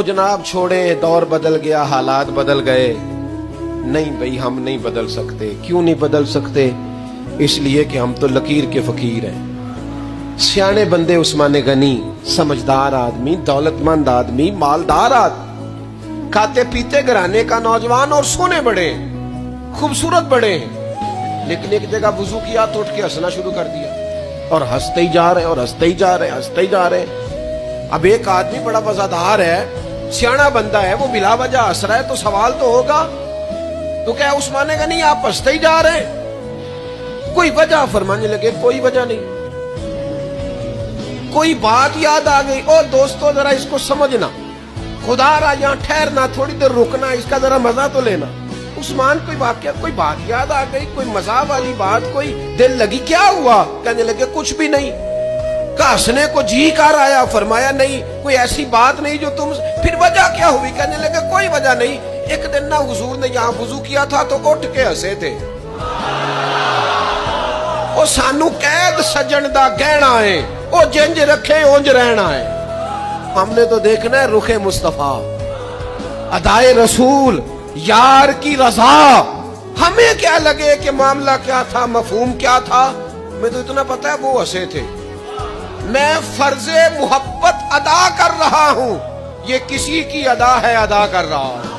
जनाब छोड़े, दौर बदल गया, हालात बदल गए। नहीं भाई, हम नहीं बदल सकते। क्यों नहीं बदल सकते? इसलिए कि हम तो लकीर के फकीर हैं। सियाने बंदे उस्मान गनी, समझदार आदमी, दौलतमंद आदमी, मालदार आदमी, खाते पीते घराने का नौजवान और सोने बड़े, खूबसूरत बड़े हैं, लेकिन एक जगह वुजू किया तो उठ के हंसना शुरू कर दिया और हंसते ही जा रहे, और हंसते ही जा रहे, हंसते ही जा रहे। अब एक आदमी बड़ा वफादार है, सियाना बंदा है, वो बिला वजह हंस रहा है, तो सवाल तो होगा, तो क्या उस्मान गनी आप हंसते ही जा रहे? कोई वजह फरमाने लगे, कोई वजह नहीं। कोई बात याद आ गई, ओ दोस्तों जरा इसको समझना, खुदा रहा यहाँ ठहरना, थोड़ी देर रुकना, इसका जरा मजा तो लेना। उस्मान कोई वाकया, कोई बात याद आ गई, कोई मजा वाली बात, कोई दिल लगी, क्या हुआ? कहने लगे कुछ भी नहीं। हंसने को जी कर आया, फरमाया नहीं, कोई ऐसी बात नहीं जो तुम, फिर वजह क्या हुई? कहने लगे कोई वजह नहीं, एक दिन ना हुजूर ने यहाँ वुजू किया था तो उठ के हंसे थे। ओ सानू कैद सजन दा गहना है, ओ जिंज रखे उंज रहना है। हमने तो देखना है रुखे मुस्तफा, अदाए रसूल, यार की रजा। हमें क्या लगे कि मामला क्या था, मफहूम क्या था? मैं तो इतना पता है वो हंसे थे। मैं फर्जे मोहब्बत अदा कर रहा हूं, ये किसी की अदा है, अदा कर रहा हूं।